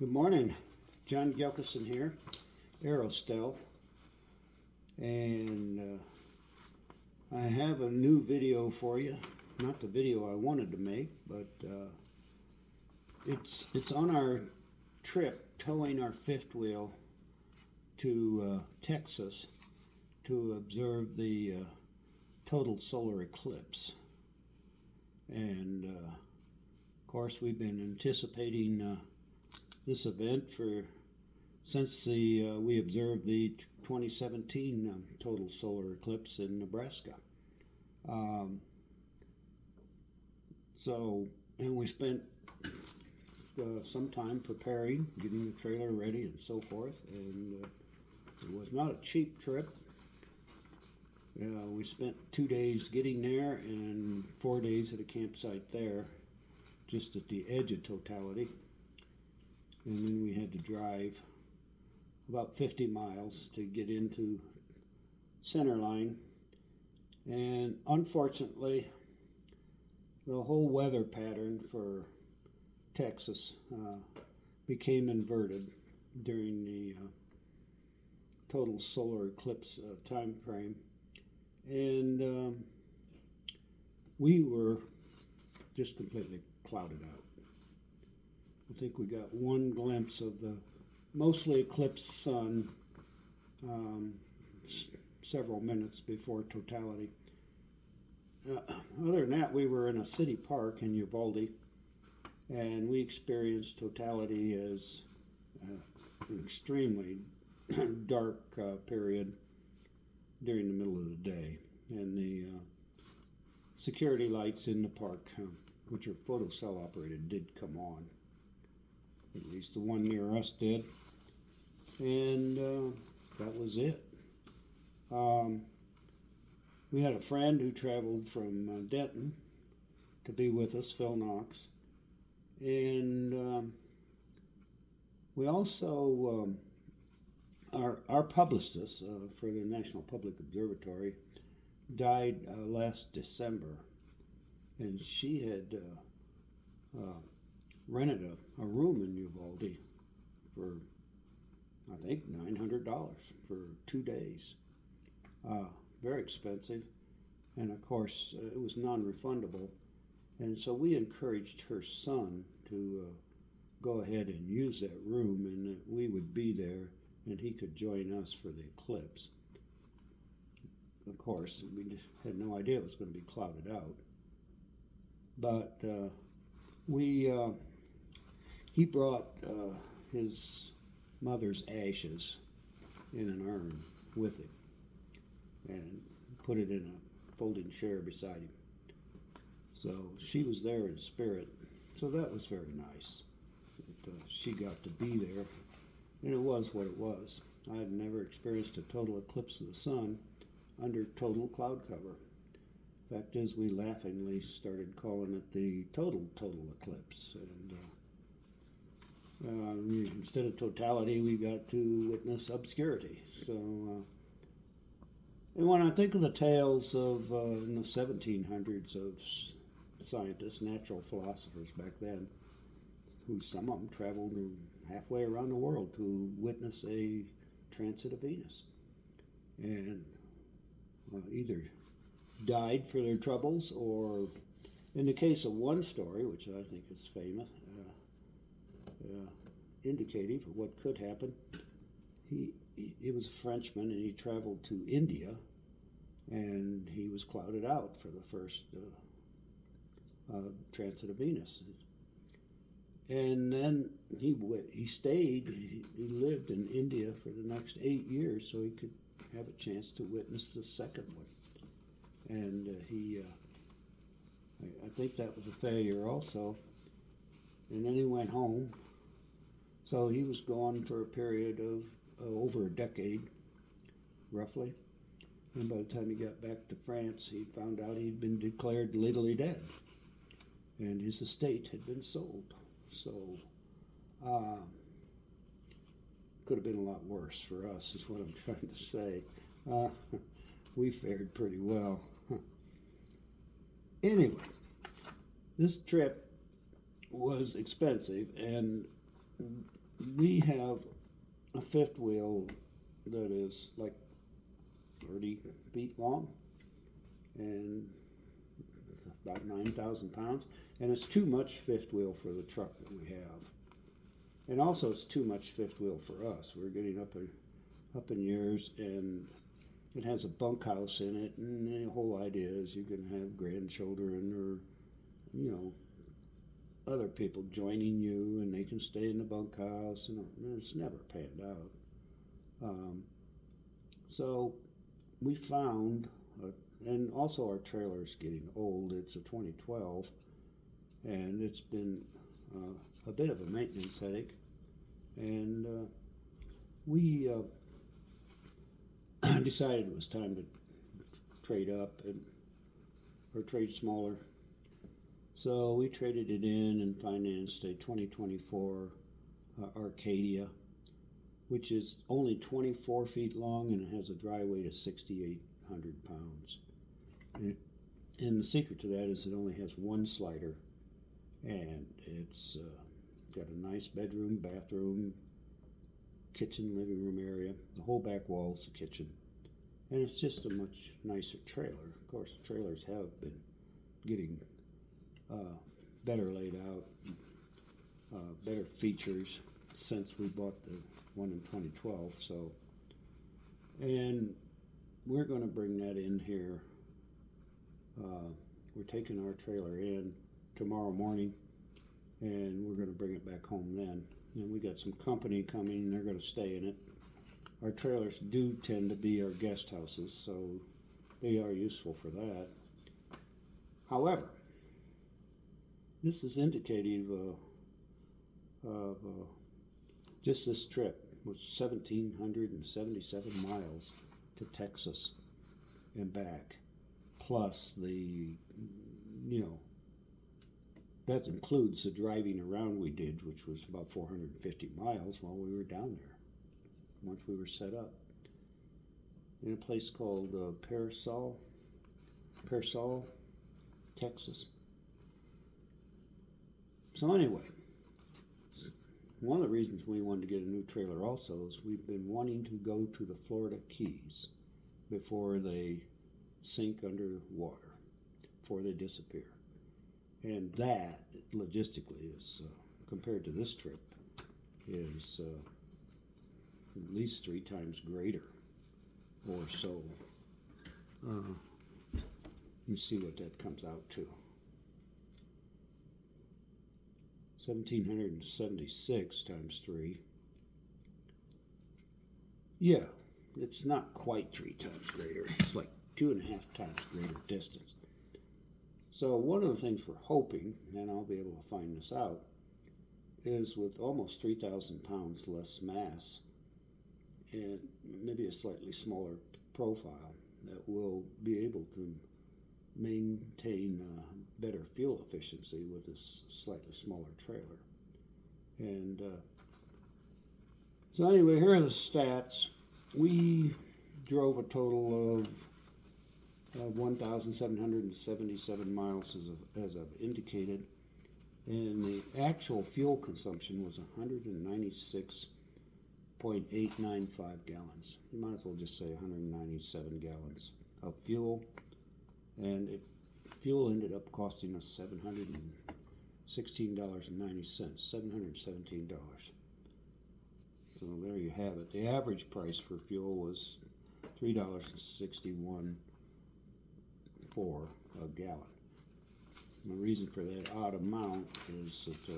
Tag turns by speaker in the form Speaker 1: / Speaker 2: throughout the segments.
Speaker 1: Good morning, John Gilkison here, Aerostealth, and I have a new video for you. Not the video I wanted to make, but it's on our trip towing our fifth wheel to Texas to observe the total solar eclipse. And of course, we've been anticipating this event since we observed the 2017 total solar eclipse in Nebraska. And we spent some time preparing, getting the trailer ready and so forth, and it was not a cheap trip. We spent 2 days getting there and 4 days at a campsite there, just at the edge of totality. And then we had to drive about 50 miles to get into Centerline. And unfortunately, the whole weather pattern for Texas became inverted during the total solar eclipse time frame. And we were just completely clouded out. I think we got one glimpse of the mostly eclipsed sun several minutes before totality. Other than that, we were in a city park in Uvalde, and we experienced totality as an extremely dark period during the middle of the day. And the security lights in the park, which are photocell operated, did come on. At least the one near us did. And that was it. We had a friend who traveled from Denton to be with us, Phil Knox. And we also, our publicist for the National Public Observatory died last December. And she had rented a room in Uvalde for, I think, $900 for 2 days. Very expensive, and of course it was non-refundable. And so we encouraged her son to go ahead and use that room, and that we would be there and he could join us for the eclipse. Of course, we had no idea it was going to be clouded out. But he brought his mother's ashes in an urn with him and put it in a folding chair beside him. So she was there in spirit. So that was very nice that she got to be there. And it was what it was. I had never experienced a total eclipse of the sun under total cloud cover. Fact is, we laughingly started calling it the total eclipse. And instead of totality, we got to witness obscurity. So, and when I think of the tales of in the 1700s of scientists, natural philosophers back then, who some of them traveled halfway around the world to witness a transit of Venus, and either died for their troubles, or in the case of one story, which I think is famous, indicative of what could happen, he was a Frenchman, and he traveled to India, and he was clouded out for the first transit of Venus. And then he stayed, he lived in India for the next 8 years so he could have a chance to witness the second one. And I think that was a failure also. And then he went home. So he was gone for a period of over a decade, roughly. And by the time he got back to France, he found out he'd been declared legally dead. And his estate had been sold. So, could have been a lot worse for us, is what I'm trying to say. We fared pretty well. Anyway, this trip was expensive, and we have a fifth wheel that is like 30 feet long and about 9,000 pounds, and it's too much fifth wheel for the truck that we have. And also, it's too much fifth wheel for us. We're getting up in years, and it has a bunkhouse in it, and the whole idea is you can have grandchildren or, other people joining you, and they can stay in the bunkhouse, and it's never panned out. So we found, and also our trailer's getting old. It's a 2012, and it's been a bit of a maintenance headache, and we decided it was time to trade up or trade smaller. So we traded it in and financed a 2024 Arcadia, which is only 24 feet long, and it has a dry weight of 6,800 pounds. And the secret to that is it only has one slider, and it's got a nice bedroom, bathroom, kitchen, living room area. The whole back wall is the kitchen, and it's just a much nicer trailer. Of course, trailers have been getting better laid out, better features since we bought the one in 2012. So, and we're going to bring that in here. We're taking our trailer in tomorrow morning, and we're going to bring it back home then. And we got some company coming. They're going to stay in it. Our trailers do tend to be our guest houses, so they are useful for that. However, this is indicative of just this trip was 1,777 miles to Texas and back, plus that includes the driving around we did, which was about 450 miles while we were down there, once we were set up, in a place called Parasol, Texas. So anyway, one of the reasons we wanted to get a new trailer also is we've been wanting to go to the Florida Keys before they sink under water, before they disappear. And that, logistically, is, compared to this trip, is at least 3 times greater or so. You see what that comes out to. 1,776 times 3. Yeah, it's not quite 3 times greater. It's like 2.5 times greater distance. So one of the things we're hoping, and I'll be able to find this out, is with almost 3,000 pounds less mass and maybe a slightly smaller profile, that we'll be able to maintain better fuel efficiency with this slightly smaller trailer. And so anyway, here are the stats. We drove a total of 1,777 miles as I've indicated, and the actual fuel consumption was 196.895 gallons. You might as well just say 197 gallons of fuel, and fuel ended up costing us $716.90, $717. So there you have it. The average price for fuel was $3.61 for a gallon. And the reason for that odd amount is that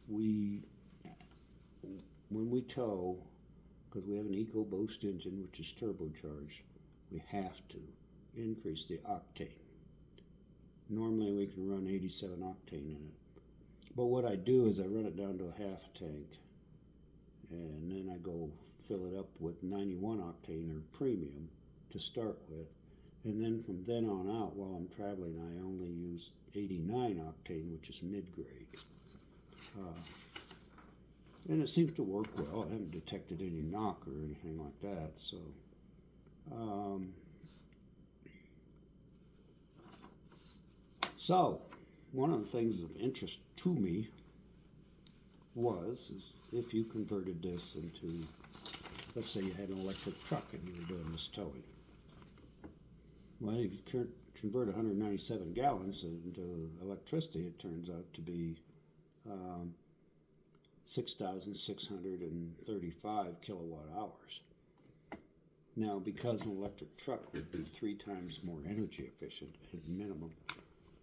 Speaker 1: when we tow, because we have an EcoBoost engine which is turbocharged, we have to increase the octane. Normally we can run 87 octane in it, but what I do is I run it down to a half tank, and then I go fill it up with 91 octane or premium to start with, and then from then on out, while I'm traveling, I only use 89 octane, which is mid-grade. And it seems to work well. I haven't detected any knock or anything like that. So, one of the things of interest to me is if you converted this into, let's say you had an electric truck and you were doing this towing. Well, if you convert 197 gallons into electricity, it turns out to be 6,635 kilowatt hours. Now, because an electric truck would be 3 times more energy efficient at minimum,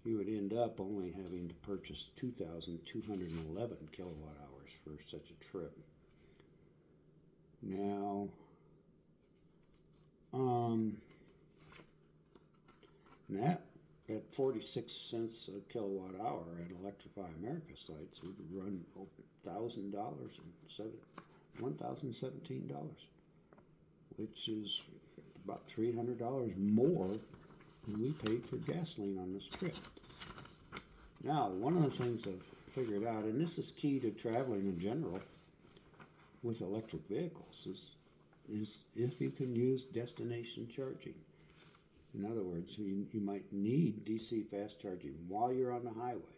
Speaker 1: you would end up only having to purchase 2,211 kilowatt hours for such a trip. Now, that at 46 cents a kilowatt hour at Electrify America sites would run $1,000 and $1,017, which is about $300 more than we paid for gasoline on this trip. Now, one of the things I've figured out, and this is key to traveling in general with electric vehicles, is if you can use destination charging. In other words, you might need DC fast charging while you're on the highway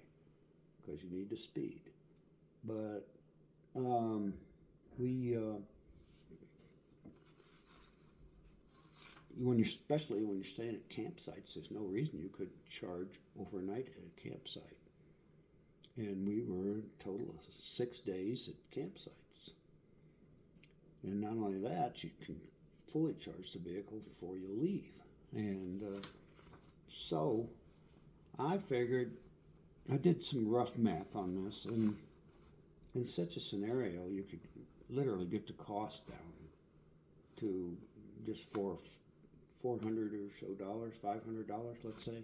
Speaker 1: because you need the speed. But especially when you're staying at campsites, there's no reason you couldn't charge overnight at a campsite. And we were a total of 6 days at campsites. And not only that, you can fully charge the vehicle before you leave. And so I figured, I did some rough math on this, and in such a scenario, you could literally get the cost down to just for $400 or so, $500, let's say,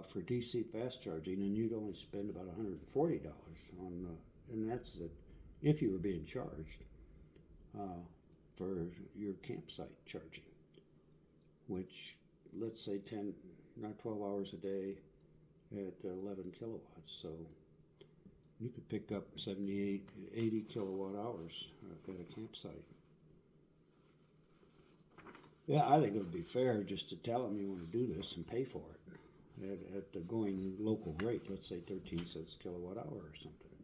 Speaker 1: for DC fast charging, and you'd only spend about $140 on, and that's it, if you were being charged for your campsite charging, which, let's say 12 hours a day at 11 kilowatts. So you could pick up 78, 80 kilowatt hours at a campsite. Yeah, I think it would be fair just to tell them you want to do this and pay for it at the going local rate, let's say 13 cents a kilowatt hour or something.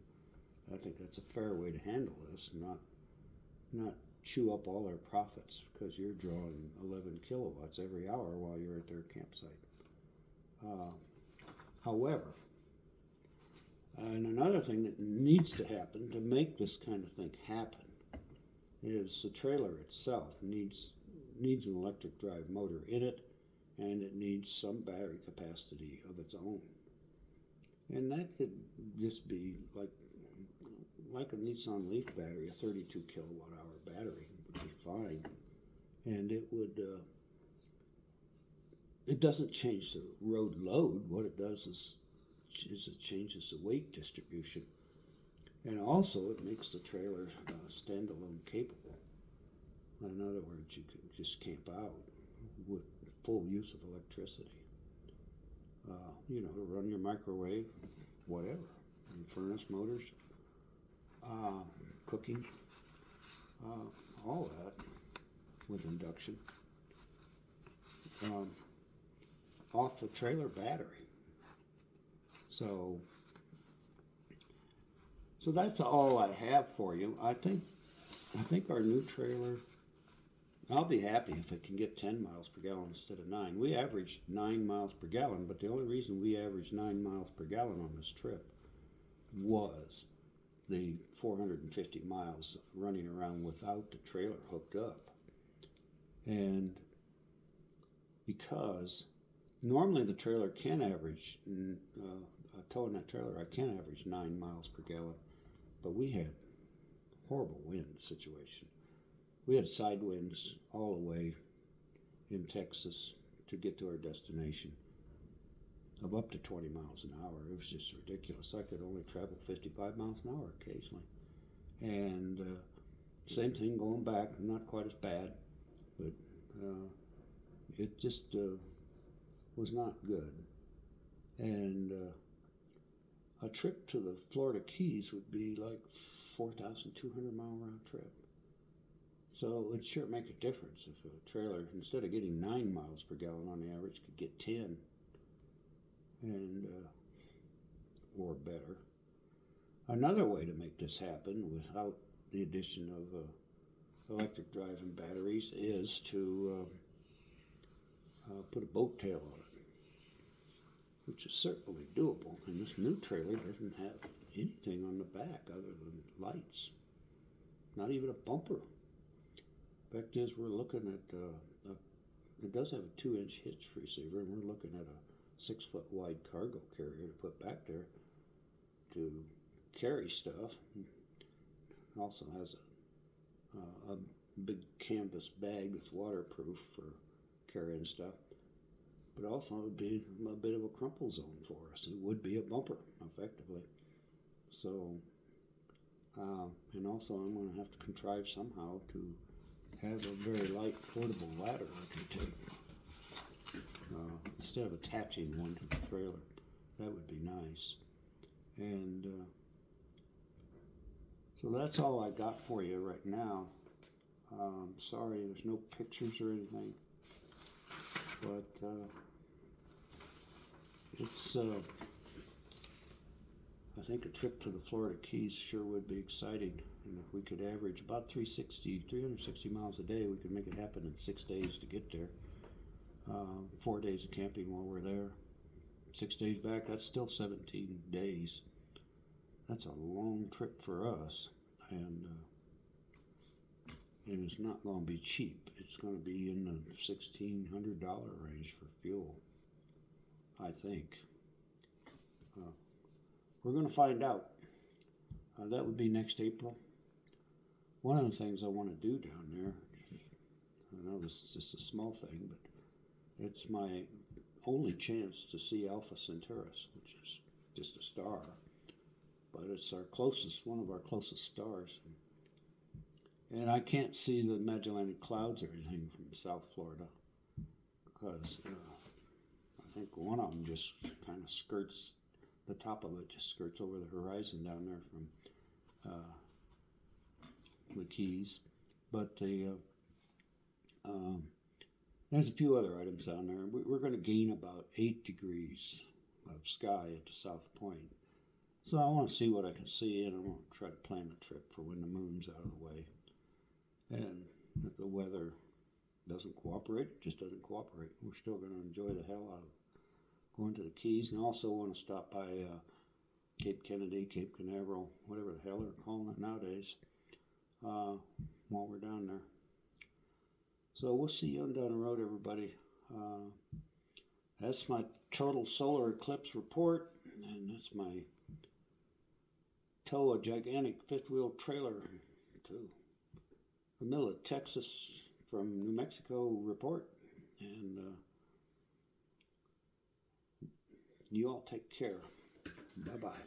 Speaker 1: I think that's a fair way to handle this, not chew up all their profits because you're drawing 11 kilowatts every hour while you're at their campsite. However, and another thing that needs to happen to make this kind of thing happen is the trailer itself needs an electric drive motor in it, and it needs some battery capacity of its own. And that could just be like a Nissan Leaf battery, a 32 kilowatt hour battery would be fine. And it would, it doesn't change the road load. What it does is it changes the weight distribution. And also it makes the trailer standalone capable. In other words, you can just camp out with full use of electricity. To run your microwave, whatever, and furnace motors, cooking, all that with induction. Off the trailer battery. So that's all I have for you. I think our new trailer, I'll be happy if it can get 10 miles per gallon instead of 9. We averaged 9 miles per gallon, but the only reason we averaged 9 miles per gallon on this trip was the 450 miles running around without the trailer hooked up. And because normally the trailer can average, towing that trailer, I can average 9 miles per gallon, but we had horrible wind situation. We had side winds all the way in Texas to get to our destination of up to 20 miles an hour. It was just ridiculous. I could only travel 55 miles an hour occasionally. And same thing going back, not quite as bad, but it just was not good. And a trip to the Florida Keys would be like 4,200 mile round trip. So it'd sure make a difference if a trailer, instead of getting 9 miles per gallon on the average, could get 10 and or better. Another way to make this happen without the addition of electric drive and batteries is to put a boat tail on it, which is certainly doable. And this new trailer doesn't have anything on the back other than lights, not even a bumper. Fact is, we're looking at it does have a 2-inch hitch receiver, and we're looking at a 6-foot wide cargo carrier to put back there to carry stuff. It also has a big canvas bag that's waterproof for carrying stuff. But also it would be a bit of a crumple zone for us. It would be a bumper, effectively. So, and also I'm going to have to contrive somehow to have a very light portable ladder I can take. Instead of attaching one to the trailer. That would be nice. And so that's all I got for you right now. Sorry, there's no pictures or anything. But it's, I think a trip to the Florida Keys sure would be exciting. And if we could average about 360 miles a day, we could make it happen in 6 days to get there. 4 days of camping while we're there. 6 days back, that's still 17 days. That's a long trip for us. And it's not going to be cheap. It's going to be in the $1,600 range for fuel, I think. We're going to find out. That would be next April. One of the things I want to do down there, I know this is just a small thing, but it's my only chance to see Alpha Centaurus, which is just a star. But it's our closest, one of our closest stars. And I can't see the Magellanic Clouds or anything from South Florida because I think one of them just kind of skirts, the top of it just skirts over the horizon down there from the Keys. But there's a few other items down there. We're going to gain about 8 degrees of sky at the south point. So I want to see what I can see, and I want to try to plan a trip for when the moon's out of the way. And if the weather doesn't cooperate, it just doesn't cooperate. We're still going to enjoy the hell out of going to the Keys, and I also want to stop by Cape Kennedy, Cape Canaveral, whatever the hell they're calling it nowadays, while we're down there. So we'll see you on down the road, everybody. That's my total solar eclipse report, and that's my tow a gigantic fifth-wheel trailer to the middle of Texas from New Mexico report. And you all take care. Bye-bye.